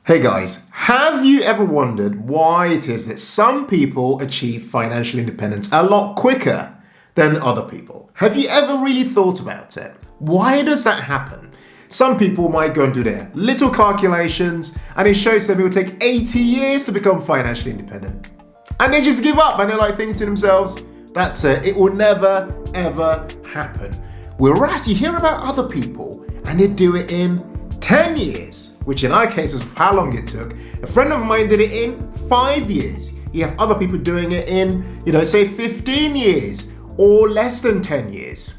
Hey guys, have you ever wondered why it is that some people achieve financial independence a lot quicker than other people? Have you ever really thought about it? Why does that happen? Some people might go and do their little calculations and it shows them it will take 80 years to become financially independent. And they just give up and they're like thinking to themselves, that's it, it will never ever happen. Whereas you hear about other people and they do it in 10 years, which in our case was how long it took. A friend of mine did it in 5 years. You have other people doing it in, say 15 years or less than 10 years.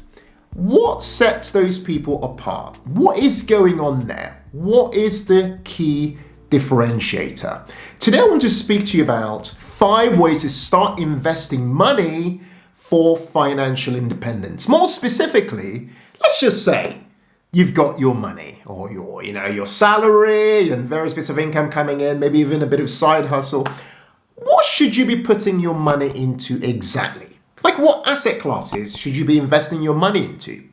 What sets those people apart? What is going on there? What is the key differentiator? Today I want to speak to you about 5 ways to start investing money for financial independence. More specifically, let's just say you've got your money or your salary and various bits of income coming in, maybe even a bit of side hustle. What should you be putting your money into exactly? Like what asset classes should you be investing your money into?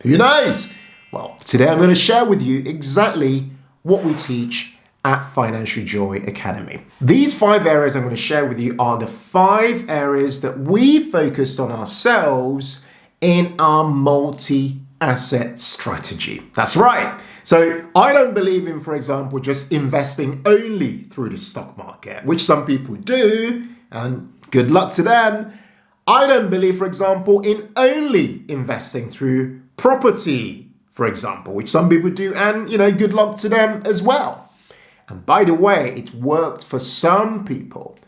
Who knows? Well, today I'm going to share with you exactly what we teach at Financial Joy Academy. These 5 areas I'm going to share with you are the 5 areas that we focused on ourselves in our multi-asset strategy. That's right. So I don't believe in, for example, just investing only through the stock market, which some people do, and good luck to them. I don't believe, for example, in only investing through property, for example, which some people do, and good luck to them as well. And by the way, it worked for some people.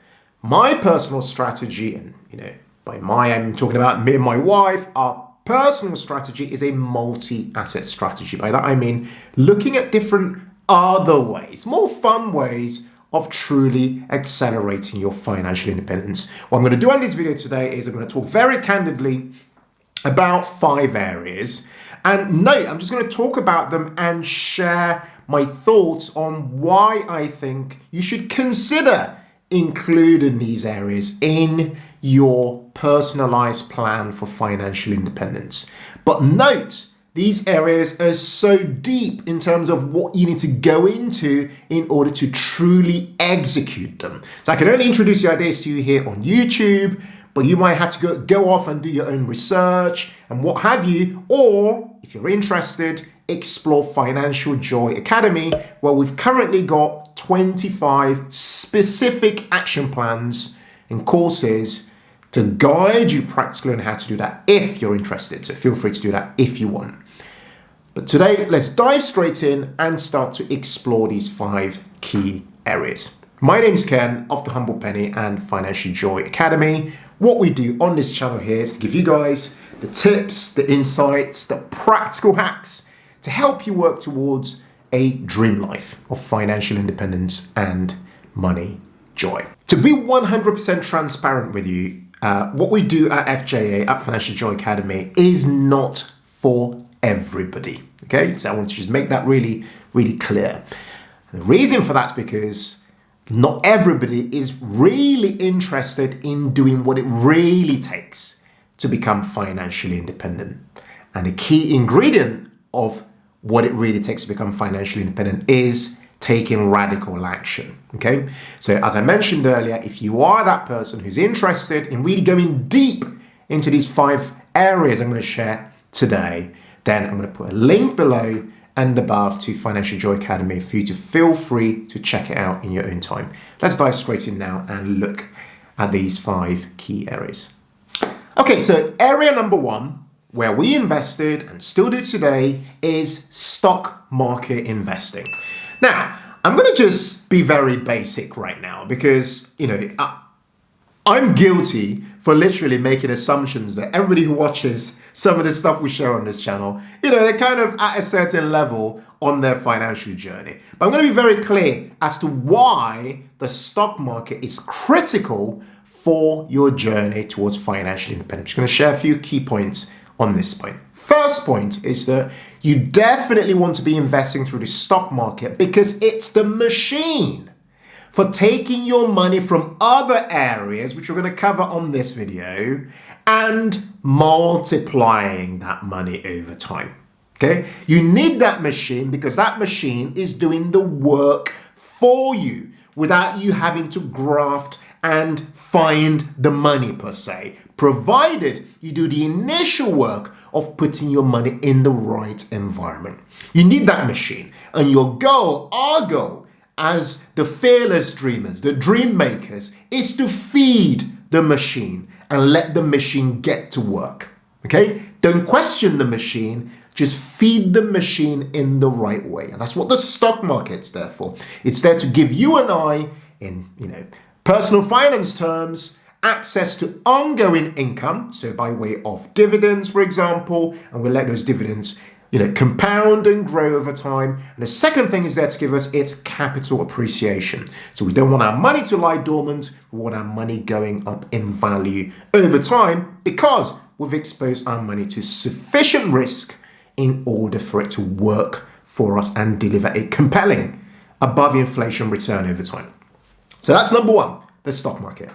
My personal strategy, and by my I'm talking about me and my wife, our personal strategy is a multi-asset strategy. By that I mean looking at different other ways, more fun ways of truly accelerating your financial independence. What I'm going to do on this video today is I'm going to talk very candidly about 5 areas. And note, I'm just going to talk about them and share my thoughts on why I think you should consider including these areas in your personalized plan for financial independence. But note, these areas are so deep in terms of what you need to go into in order to truly execute them. So I can only introduce the ideas to you here on YouTube, but you might have to go off and do your own research and what have you, or if you're interested, explore Financial Joy Academy, where we've currently got 25 specific action plans and courses to guide you practically on how to do that if you're interested. So feel free to do that if you want. But today, let's dive straight in and start to explore these 5 key areas. My name's Ken of The Humble Penny and Financial Joy Academy. What we do on this channel here is to give you guys the tips, the insights, the practical hacks to help you work towards a dream life of financial independence and money joy. To be 100% transparent with you, what we do at FJA, at Financial Joy Academy, is not for everybody. Okay, so I want to just make that really, really clear. And the reason for that's because not everybody is really interested in doing what it really takes to become financially independent. And the key ingredient of what it really takes to become financially independent is taking radical action. Okay, so as I mentioned earlier, if you are that person who's interested in really going deep into these 5 areas I'm going to share today, then I'm going to put a link below and above to Financial Joy Academy for you to feel free to check it out in your own time. Let's dive straight in now and look at these 5 key areas. Okay, so area number 1, where we invested and still do today, is stock market investing. Now, I'm going to just be very basic right now because, I'm guilty for literally making assumptions that everybody who watches some of the stuff we share on this channel, they're kind of at a certain level on their financial journey. But I'm going to be very clear as to why the stock market is critical for your journey towards financial independence. I'm just going to share a few key points on this point. First point is that you definitely want to be investing through the stock market because it's the machine for taking your money from other areas, which we're going to cover on this video, and multiplying that money over time. Okay? You need that machine because that machine is doing the work for you without you having to graft and find the money per se, provided you do the initial work of putting your money in the right environment. You need that machine, and your goal, our goal as the fearless dreamers, the dream makers, is to feed the machine and let the machine get to work. Okay? Don't question the machine, just feed the machine in the right way. And that's what the stock market's there for. It's there to give you and I, in personal finance terms, access to ongoing income, so by way of dividends, for example, and we'll let those dividends compound and grow over time. And the second thing is there to give us its capital appreciation. So we don't want our money to lie dormant, we want our money going up in value over time because we've exposed our money to sufficient risk in order for it to work for us and deliver a compelling above inflation return over time. So that's number one, the stock market.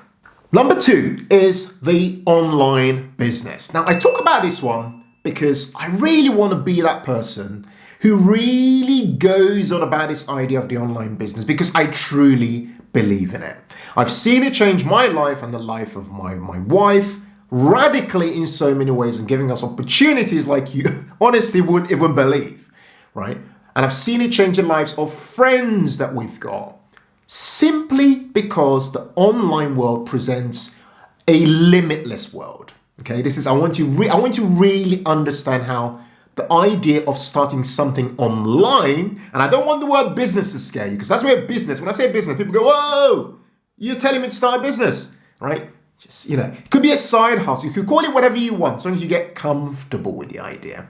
Number two is the online business. Now, I talk about this one because I really want to be that person who really goes on about this idea of the online business because I truly believe in it. I've seen it change my life and the life of my wife radically in so many ways and giving us opportunities like you honestly wouldn't even believe, right? And I've seen it change the lives of friends that we've got simply because the online world presents a limitless world. Okay, I want you to really understand how the idea of starting something online, and I don't want the word business to scare you because that's where business, when I say business, people go, whoa, you're telling me to start a business, right? Just, it could be a side hustle. You could call it whatever you want, as long as you get comfortable with the idea.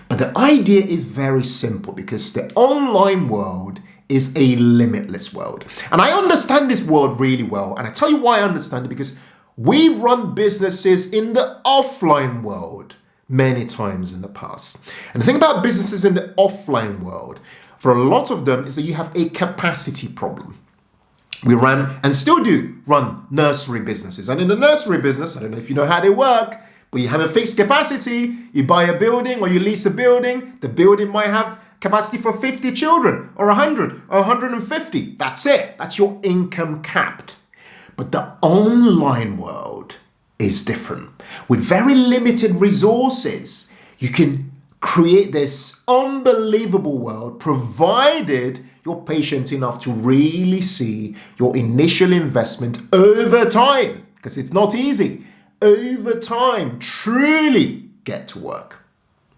But the idea is very simple because the online world is a limitless world. And I understand this world really well. And I tell you why I understand it, because we've run businesses in the offline world many times in the past. And the thing about businesses in the offline world, for a lot of them, is that you have a capacity problem. We ran and still do run nursery businesses. And in the nursery business, I don't know if you know how they work, but you have a fixed capacity. You buy a building or you lease a building. The building might have capacity for 50 children or 100 or 150. That's it. That's your income capped. But the online world is different. With very limited resources, you can create this unbelievable world provided you're patient enough to really see your initial investment over time, because it's not easy, over time truly get to work.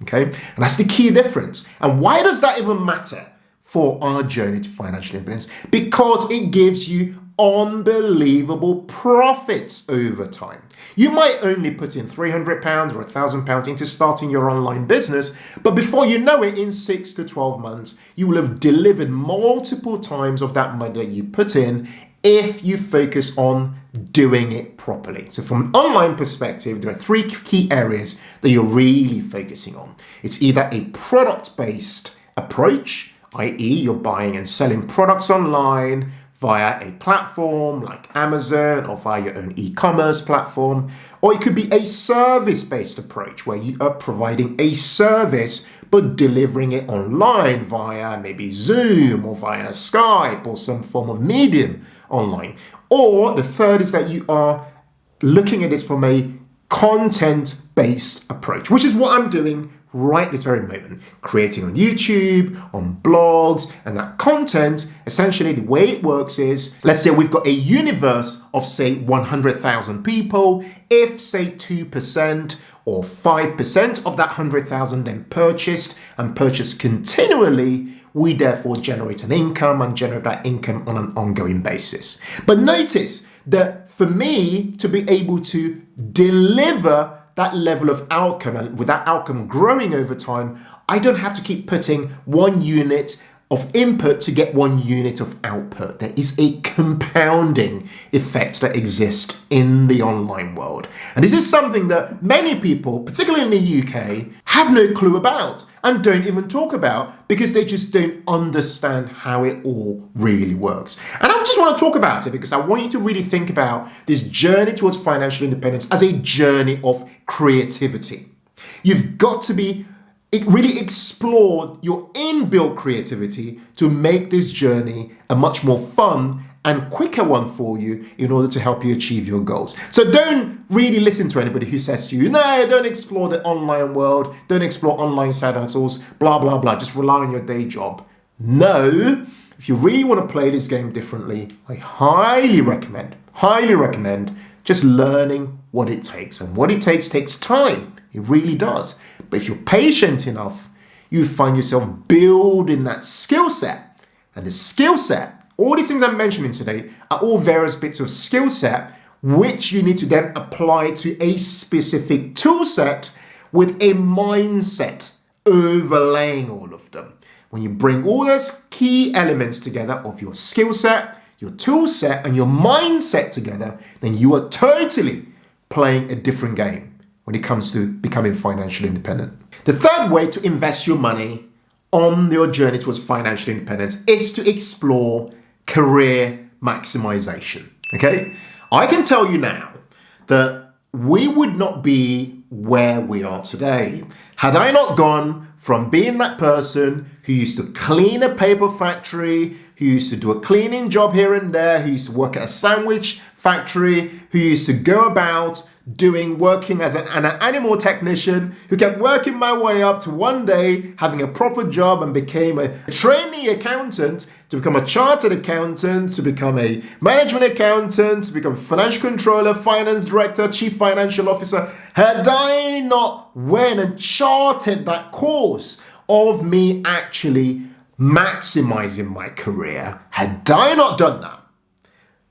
Okay? And that's the key difference. And why does that even matter for our journey to financial independence? Because it gives you unbelievable profits over time. You might only put in £300 or £1,000 into starting your online business, but before you know it, in 6 to 12 months, you will have delivered multiple times of that money that you put in if you focus on doing it properly. So from an online perspective, there are three key areas that you're really focusing on. It's either a product-based approach, i.e. you're buying and selling products online via a platform like Amazon or via your own e-commerce platform, or it could be a service-based approach where you are providing a service but delivering it online via maybe Zoom or via Skype or some form of medium online. Or the third is that you are looking at this from a content-based approach, which is what I'm doing right this very moment, creating on YouTube, on blogs, and that content, essentially the way it works is, let's say we've got a universe of say 100,000 people. If say 2% or 5% of that 100,000 then purchased and purchased continually, we therefore generate an income and generate that income on an ongoing basis. But notice that for me to be able to deliver that level of outcome, and with that outcome growing over time, I don't have to keep putting 1 unit of input to get 1 unit of output. There is a compounding effect that exists in the online world. And this is something that many people, particularly in the UK, have no clue about and don't even talk about because they just don't understand how it all really works. And I just want to talk about it because I want you to really think about this journey towards financial independence as a journey of creativity. You've got to be it really explore your inbuilt creativity to make this journey a much more fun and quicker one for you in order to help you achieve your goals. So don't really listen to anybody who says to you, no, don't explore the online world, don't explore online side hustles, blah, blah, blah, just rely on your day job. No, if you really want to play this game differently, I highly recommend just learning what it takes. And what it takes time. It really does. But if you're patient enough, you find yourself building that skill set. And the skill set, all these things I'm mentioning today are all various bits of skill set which you need to then apply to a specific tool set with a mindset overlaying all of them. When you bring all those key elements together of your skill set, your tool set, and your mindset together, then you are totally playing a different game when it comes to becoming financially independent. The third way to invest your money on your journey towards financial independence is to explore career maximization. Okay? I can tell you now that we would not be where we are today had I not gone from being that person who used to clean a paper factory, who used to do a cleaning job here and there, who used to work at a sandwich factory, who used to go about working as an animal technician, who kept working my way up to one day having a proper job and became a trainee accountant, to become a chartered accountant, to become a management accountant, to become a financial controller, finance director, chief financial officer. Had I not went and charted that course of me actually maximizing my career, had I not done that,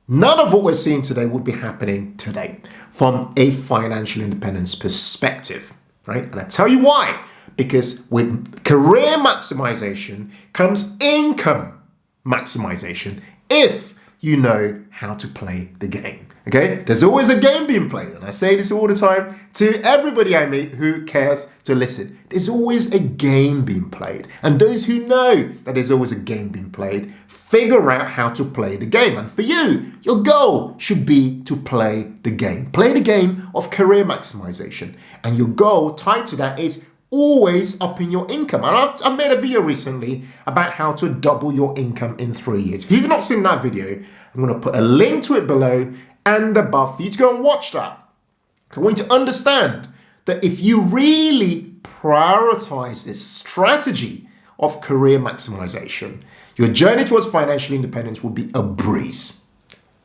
none of what we're seeing today would be happening today from a financial independence perspective, right? And I tell you why. Because with career maximization comes income maximization if you know how to play the game, okay? There's always a game being played, and I say this all the time to everybody I meet who cares to listen. There's always a game being played, and those who know that there's always a game being played figure out how to play the game. And for you, your goal should be to play the game. Play the game of career maximization. And your goal tied to that is always upping your income. And I've made a video recently about how to double your income in 3 years. If you've not seen that video, I'm going to put a link to it below and above for you to go and watch that. I want you to understand that if you really prioritize this strategy of career maximization, your journey towards financial independence will be a breeze,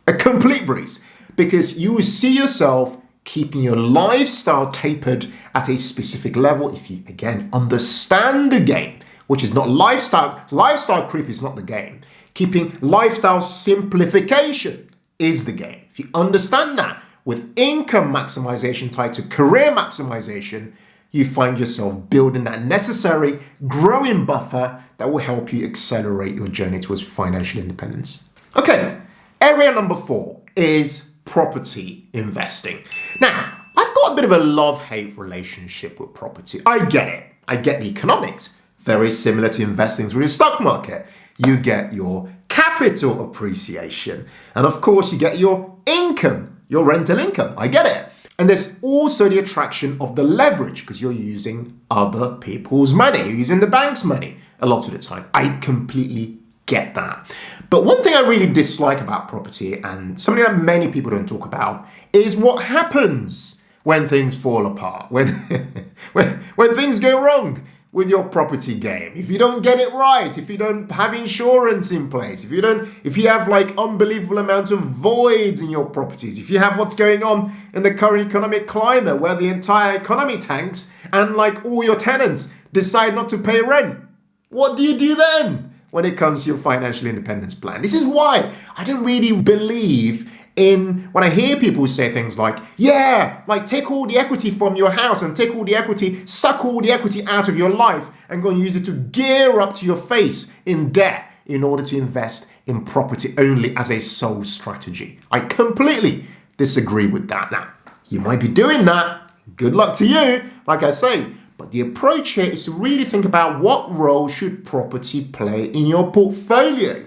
a complete breeze, because you will see yourself keeping your lifestyle tapered at a specific level if you, again, understand the game, which is not lifestyle. Lifestyle creep is not the game. Keeping lifestyle simplification is the game. If you understand that with income maximization tied to career maximization, you find yourself building that necessary growing buffer that will help you accelerate your journey towards financial independence. Okay, area number 4 is property investing. Now, I've got a bit of a love-hate relationship with property. I get it. I get the economics. Very similar to investing through the stock market. You get your capital appreciation. And of course, you get your income, your rental income. I get it. And there's also the attraction of the leverage because you're using other people's money. You're using the bank's money a lot of the time. I completely get that. But one thing I really dislike about property, and something that many people don't talk about, is what happens when things fall apart, when things go wrong with your property game. If you don't get it right, if you don't have insurance in place, if you have like unbelievable amounts of voids in your properties, if you have what's going on in the current economic climate where the entire economy tanks and like all your tenants decide not to pay rent, what do you do then when it comes to your financial independence plan? This is why I don't really believe in when I hear people say things like, yeah, like take all the equity from your house and take all the equity, suck all the equity out of your life and go and use it to gear up to your face in debt in order to invest in property only as a sole strategy. I completely disagree with that. Now, you might be doing that. Good luck to you, like I say. But the approach here is to really think about what role should property play in your portfolio.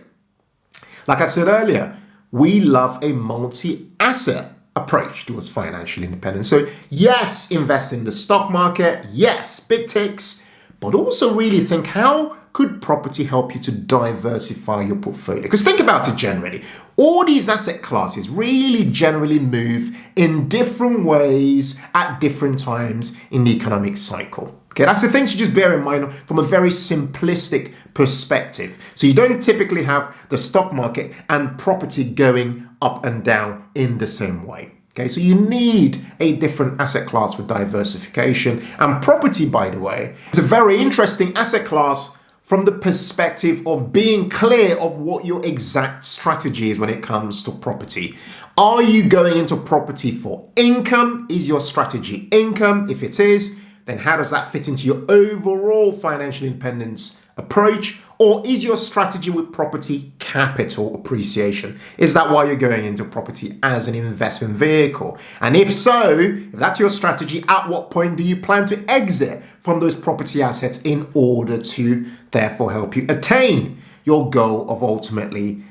Like I said earlier, we love a multi-asset approach towards financial independence. So yes, invest in the stock market. Yes, big ticks. but also really think, how could property help you to diversify your portfolio? Because think about it generally. All these asset classes really generally move in different ways at different times in the economic cycle. Okay, that's the thing to just bear in mind from a very simplistic perspective. So you don't typically have the stock market and property going up and down in the same way. Okay, so you need a different asset class for diversification. And property, by the way, is a very interesting asset class from the perspective of being clear of what your exact strategy is when it comes to property. Are you going into property for income? Is your strategy income? If it is, then how does that fit into your overall financial independence approach? Or is your strategy with property capital appreciation? Is that why you're going into property as an investment vehicle? And if so, if that's your strategy, at what point do you plan to exit from those property assets in order to therefore help you attain your goal of ultimately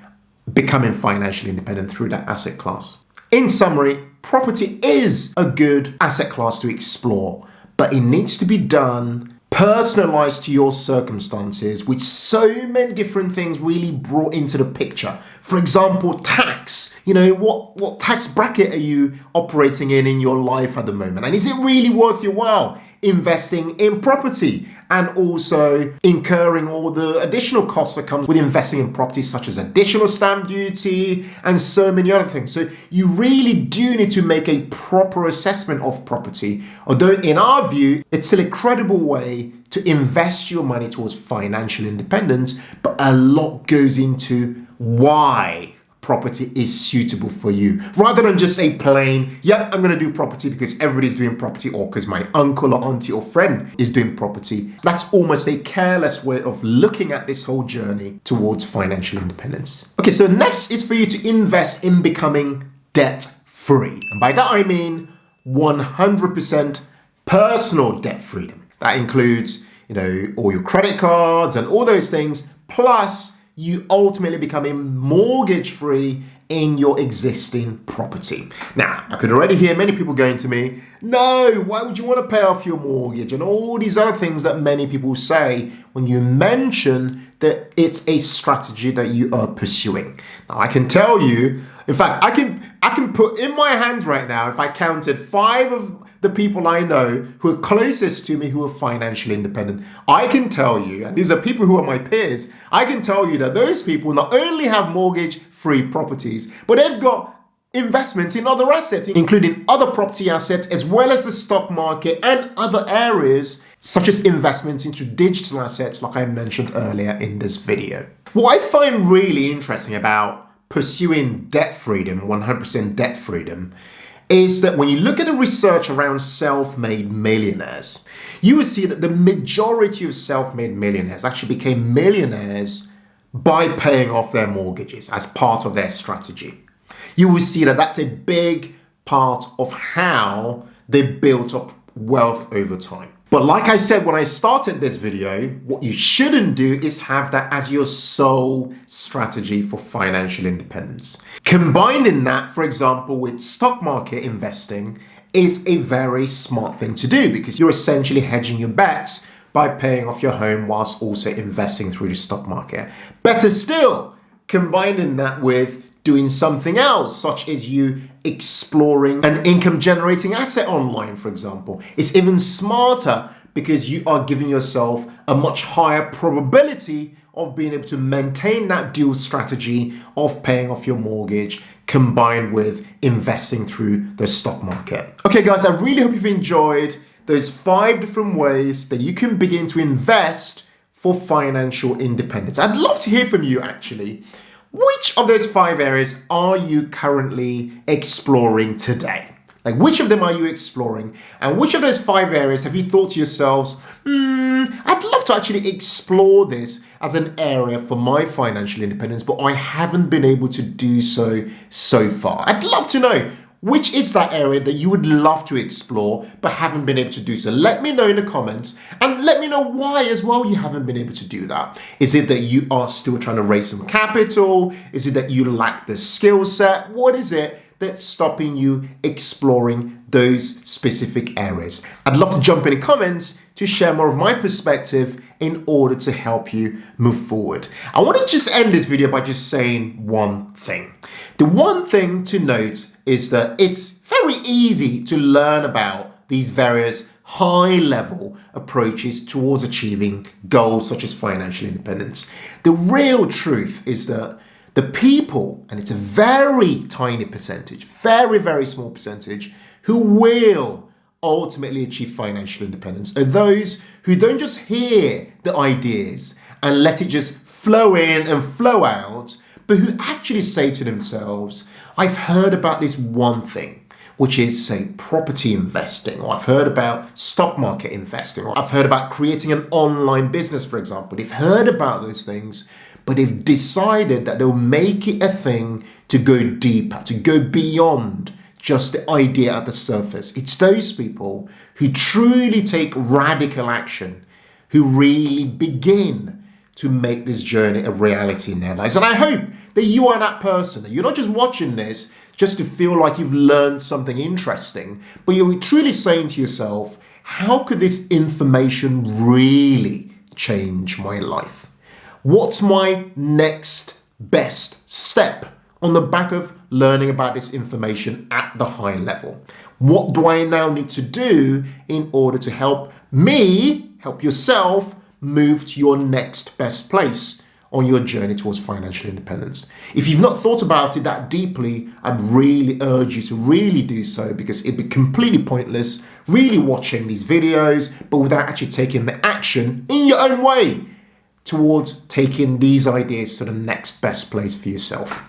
becoming financially independent through that asset class? In summary, property is a good asset class to explore, but it needs to be done personalized to your circumstances, with so many different things really brought into the picture. For example, tax. What tax bracket are you operating in your life at the moment? And is it really worth your while investing in property and also incurring all the additional costs that comes with investing in property, such as additional stamp duty and so many other things? So you really do need to make a proper assessment of property, although in our view, it's still a credible way to invest your money towards financial independence, but a lot goes into why property is suitable for you, rather than just a plain, yeah, I'm going to do property because everybody's doing property, or because my uncle or auntie or friend is doing property. That's almost a careless way of looking at this whole journey towards financial independence. Okay, so next is for you to invest in becoming debt-free. And by that I mean 100% personal debt freedom. That includes, all your credit cards and all those things, plus you ultimately becoming mortgage-free in your existing property. Now, I could already hear many people going to me, no, why would you want to pay off your mortgage? And all these other things that many people say when you mention that it's a strategy that you are pursuing. Now, I can tell you, in fact, I can put in my hands right now, if I counted 5 of the people I know who are closest to me who are financially independent, I can tell you, and these are people who are my peers, I can tell you that those people not only have mortgage-free properties, but they've got investments in other assets, including other property assets, as well as the stock market and other areas, such as investments into digital assets, like I mentioned earlier in this video. What I find really interesting about pursuing debt freedom, 100% debt freedom, is that when you look at the research around self-made millionaires, you will see that the majority of self-made millionaires actually became millionaires by paying off their mortgages as part of their strategy. You will see that that's a big part of how they built up wealth over time. But like I said when I started this video, what you shouldn't do is have that as your sole strategy for financial independence. Combining that, for example, with stock market investing is a very smart thing to do, because you're essentially hedging your bets by paying off your home whilst also investing through the stock market. Better still, combining that with doing something else, such as you exploring an income generating asset online, for example. It's even smarter because you are giving yourself a much higher probability of being able to maintain that dual strategy of paying off your mortgage combined with investing through the stock market. Okay guys, I really hope you've enjoyed those 5 different ways that you can begin to invest for financial independence. I'd love to hear from you actually. Which of those 5 areas are you currently exploring today? Like, which of them are you exploring? And which of those 5 areas have you thought to yourselves, I'd love to actually explore this as an area for my financial independence, but I haven't been able to do so far. I'd love to know, which is that area that you would love to explore but haven't been able to do so? Let me know in the comments, and let me know why as well you haven't been able to do that. Is it that you are still trying to raise some capital? Is it that you lack the skill set? What is it that's stopping you exploring those specific areas? I'd love to jump in the comments to share more of my perspective in order to help you move forward. I want to just end this video by just saying one thing. The one thing to note is that it's very easy to learn about these various high-level approaches towards achieving goals such as financial independence. The real truth is that the people, and it's a very tiny percentage, very, very small percentage, who will ultimately achieve financial independence are those who don't just hear the ideas and let it just flow in and flow out, but who actually say to themselves, I've heard about this one thing, which is, say, property investing, or I've heard about stock market investing, or I've heard about creating an online business, for example. They've heard about those things, but they've decided that they'll make it a thing to go deeper, to go beyond just the idea at the surface. It's those people who truly take radical action, who really begin to make this journey a reality in their lives. And I hope that you are that person, that you're not just watching this just to feel like you've learned something interesting, but you're truly saying to yourself, how could this information really change my life? What's my next best step on the back of learning about this information at the high level? What do I now need to do in order to help me, help yourself move to your next best place on your journey towards financial independence? If you've not thought about it that deeply, I'd really urge you to really do so, because it'd be completely pointless really watching these videos, but without actually taking the action in your own way towards taking these ideas to the next best place for yourself.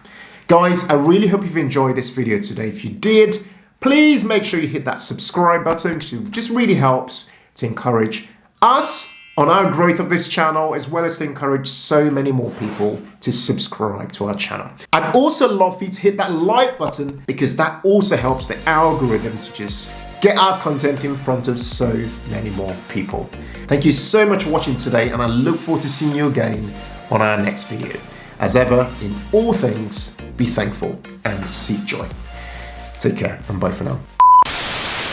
Guys, I really hope you've enjoyed this video today. If you did, please make sure you hit that subscribe button, because it just really helps to encourage us on our growth of this channel, as well as to encourage so many more people to subscribe to our channel. I'd also love for you to hit that like button, because that also helps the algorithm to just get our content in front of so many more people. Thank you so much for watching today, and I look forward to seeing you again on our next video. As ever, in all things, be thankful and seek joy. Take care and bye for now.